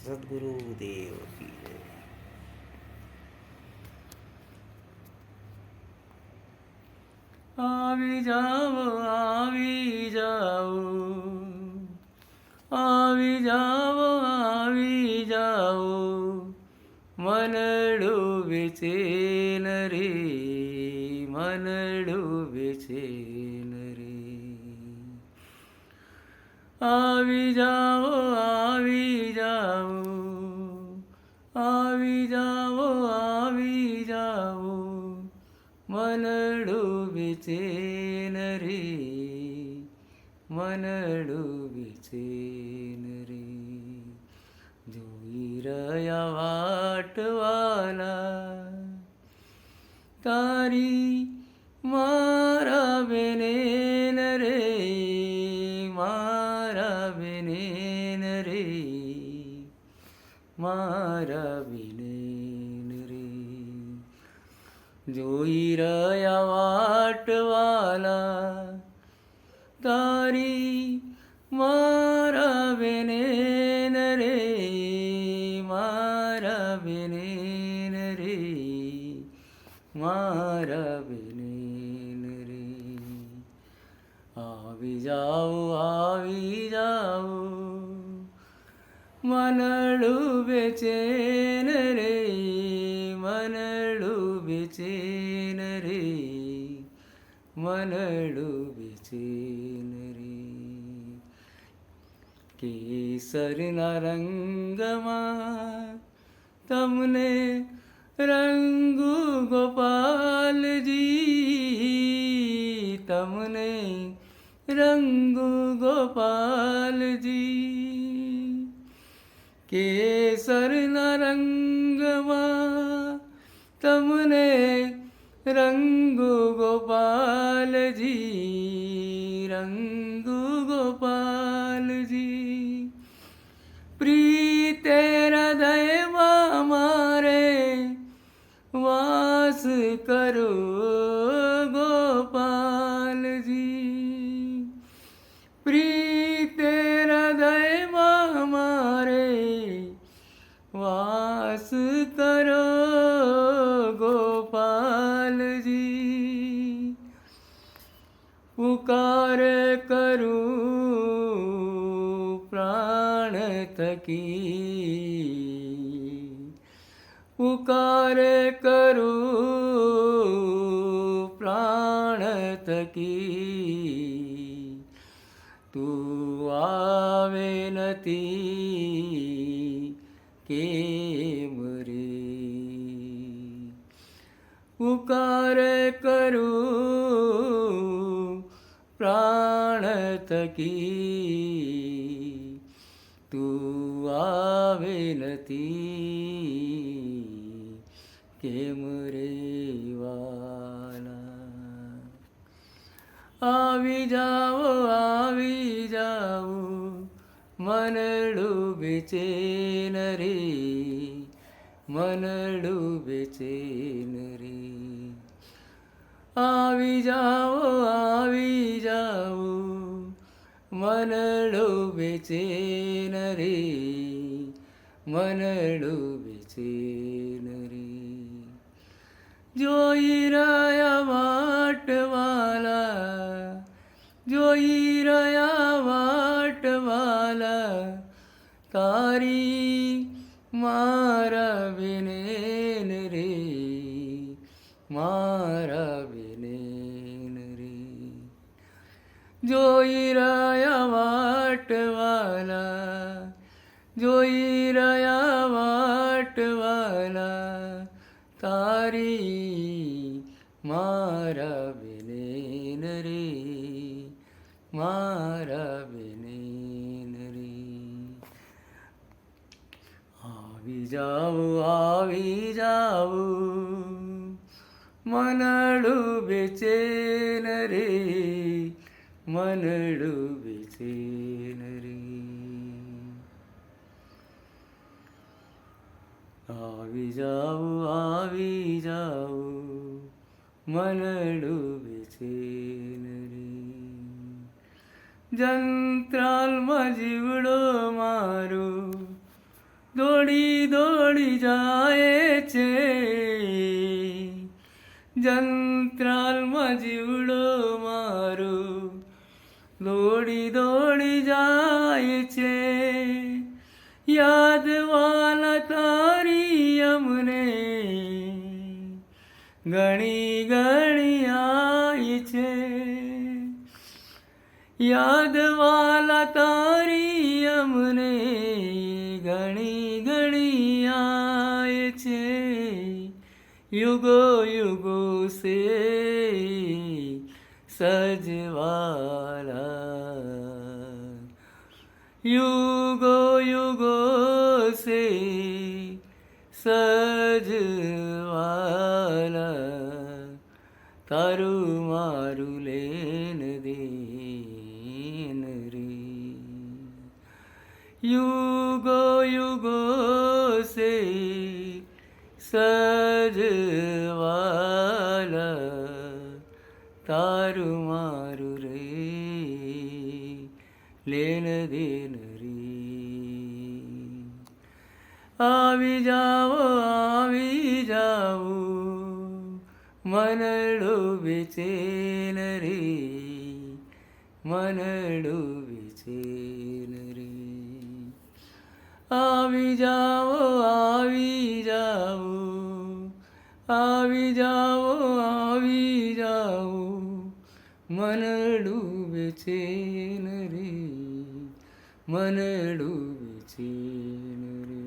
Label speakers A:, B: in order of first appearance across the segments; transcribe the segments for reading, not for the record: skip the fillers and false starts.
A: સદગુરુ દેવ કી જય.
B: આવી જાઓ, આવી જાઓ, આવી જાઓ, આવી જાઓ, મનડું વિચેન રે, મનડું વિચેન રે. આવી જાઓ, આવી જાઓ, આવી જાઓ, આવી જાઓ, મનડું વિચેન રે, મનડું વિચેન રે. જોઈ રહ્યા વાટવાલા તારી મારા બેનેન રે, મારા બેનેન રે, મારા બેનેન રે. જોઈ રહ્યા વાટવાલા તારી મારા બેનેન રે, મારા બેનેન રે, મારા બેનેન રે. આવી જાઓ, આવી જાઓ, મનડું બેચેન રે, મનડું બેચેન રે, મનડું બેચેન રે. કેસરના રંગમાં તમને રંગુ ગોપાલજી, તમને રંગુ ગોપાલજી. કેસરના રંગમાં તમને રંગુ ગોપાલજી, રંગુ ગોપાલજી. પ્રીતે હૃદયમાં મારે વાસ કરો ગોપાલજી. પ્રીતે હૃદયમાં મારે વાસ કરો ગોપાલજી. પુકાર કરું પ્રાણ થકી, પુકાર કરું પ્રાણ થકી, તું આવે નથી કેમ રે. પુકાર કરું પ્રાણ થકી, તું આવે નથી કેમ રે વાલા. આવી જાઓ, આવી જાઓ, મનડું બેચેન રે, મનડું બેચેન રે. આવી જાઓ, આવી જાઓ, મનડું બેચેન રે, મનડું બેચેન રે. જોઈ રહ્યા વાટવાલા, જોઈ રહ્યા વાટવાલા તારી મારા બેનેન રે, મારા બેનેન રે. જોઈ રહ્યા વાટવાલા, જોઈ રહ્યા વાટવાલા તારી મારા બેનેન રે, મારા બેનેન રે. આવી જાઓ, આવી જાઓ, મનડું બેચેન રે, મનડું બેચેન રે. આવી જાઓ, આવી જાઓ, મનડું બેચેન રે. જંત્રાલમાં જીવડો મારો દોડી દોડી જાય છે જંત્રાલમાં જીવડો મારો દોડી દોડી જાય છે યાદ વાલા તારી અમને ઘણી ઘણી આય છે યાદ વાલા તારી અમને ઘણી ઘણી આય છે યુગો યુગો સે સજવાલા યુગો યુગો સે સજવાલા તારું મારું લેન દેન રે યુગો યુગો સે સજવાલા તારું મારું રે લેન દેન રે આવી જાઓ મનડો બેચેન રે મનડો બેચેન રે આવી જાઓ મનડું બેચેન રે મનડું બેચેન રે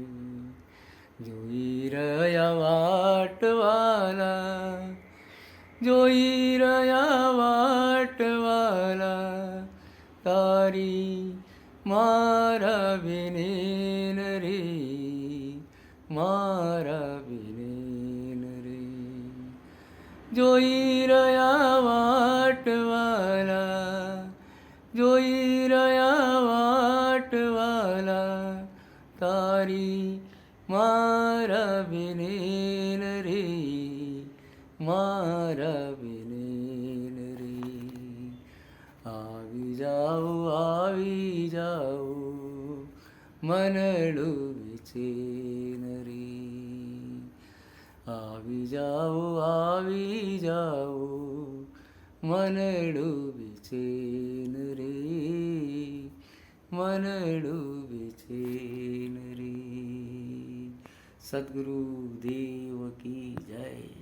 B: જોઈ રહ્યા વાટવાલા તારી મારા બેનેન રે મારા બેનેન રે જોઈ રહ્યા વાટવાલા તારી મારા બેનેન રે મારા બેનેન રે આવી જાઓ મનડું બેચેન રે આવી જાઓ મનડું બેચેન રે મનડું બેચેન રે સદગુરુ દેવ કી જય.